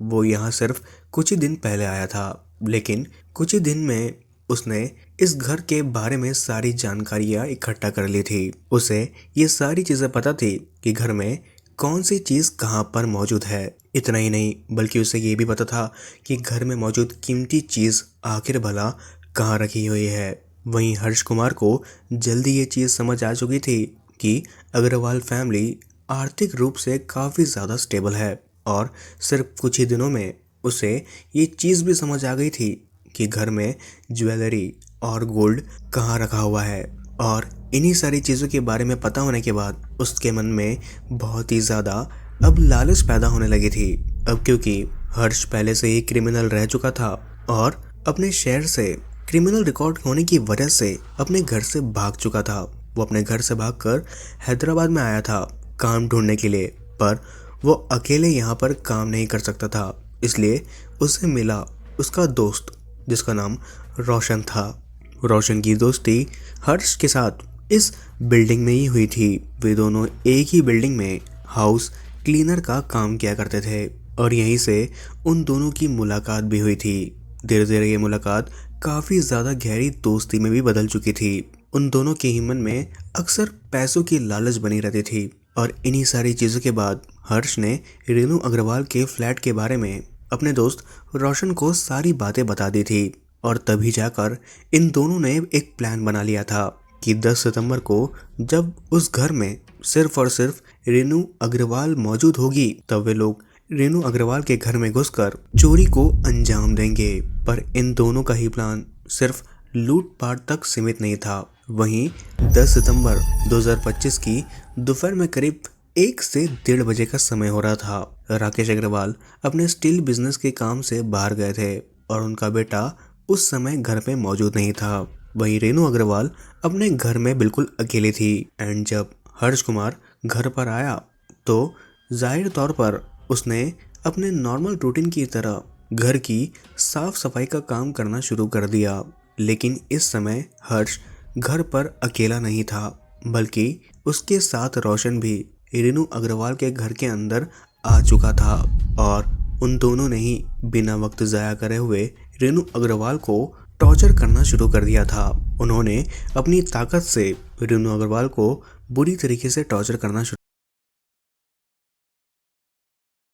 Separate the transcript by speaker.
Speaker 1: वो यहाँ सिर्फ कुछ ही दिन पहले आया था, लेकिन कुछ ही दिन में उसने इस घर के बारे में सारी जानकारियां इकट्ठा कर ली थी। उसे ये सारी चीजें पता थी कि घर में कौन सी चीज कहाँ पर मौजूद है। इतना ही नहीं बल्कि उसे ये भी पता था कि घर में मौजूद कीमती चीज आखिर भला कहाँ रखी हुई है। वहीं हर्ष कुमार को जल्दी ये चीज समझ आ चुकी थी कि अग्रवाल फैमिली आर्थिक रूप से काफी ज्यादा स्टेबल है और सिर्फ कुछ ही दिनों में उसे ये चीज भी समझ आ गई थी कि घर में ज्वेलरी और गोल्ड कहाँ रखा हुआ है। और इन्हीं सारी चीज़ों के बारे में पता होने के बाद उसके मन में बहुत ही ज़्यादा अब लालच पैदा होने लगी थी। अब क्योंकि हर्ष पहले से ही क्रिमिनल रह चुका था और अपने शहर से क्रिमिनल रिकॉर्ड होने की वजह से अपने घर से भाग चुका था। वो अपने घर से भागकर हैदराबाद में आया था काम ढूंढने के लिए, पर वो अकेले यहाँ पर काम नहीं कर सकता था। इसलिए उसे मिला उसका दोस्त जिसका नाम रोशन था। रोशन की दोस्ती हर्ष के साथ इस बिल्डिंग में ही हुई थी। वे दोनों एक ही बिल्डिंग में हाउस क्लीनर का काम किया करते थे और यहीं से उन दोनों की मुलाकात भी हुई थी। धीरे धीरे ये मुलाकात काफ़ी ज़्यादा गहरी दोस्ती में भी बदल चुकी थी। उन दोनों के ही मन में अक्सर पैसों की लालच बनी रहती थी और इन्हीं सारी चीज़ों के बाद हर्ष ने रेनू अग्रवाल के फ्लैट के बारे में अपने दोस्त रोशन को सारी बातें बता दी थी। और तभी जाकर इन दोनों ने एक प्लान बना लिया था कि 10 सितंबर को जब उस घर में सिर्फ और सिर्फ रेनू अग्रवाल मौजूद होगी तब वे लोग रेनू अग्रवाल के घर में घुसकर चोरी को अंजाम देंगे। पर इन दोनों का ही प्लान सिर्फ लूटपाट तक सीमित नहीं था। वहीं 10 सितंबर 2025 की दोपहर में करीब 1 से 1:30 बजे का समय हो रहा था। राकेश अग्रवाल अपने स्टील बिजनेस के काम से बाहर गए थे और उनका बेटा उस समय घर पे मौजूद नहीं था। वहीं रेनू अग्रवाल अपने घर में बिल्कुल अकेली थी। एंड जब हर्ष कुमार घर पर आया तो जाहिर तौर पर उसने अपने नॉर्मल रूटीन की तरह घर की साफ सफाई का काम करना शुरू कर दिया। लेकिन इस समय हर्ष घर पर अकेला नहीं था, बल्कि उसके साथ रोशन भी रेनू अग्रवाल के घर के अंदर आ चुका था और उन दोनों ने ही बिना वक्त ज़ाया करे हुए रेनू अग्रवाल को टॉर्चर करना शुरू कर दिया था। उन्होंने अपनी ताकत से रेनू अग्रवाल को बुरी तरीके से टॉर्चर करना शुरू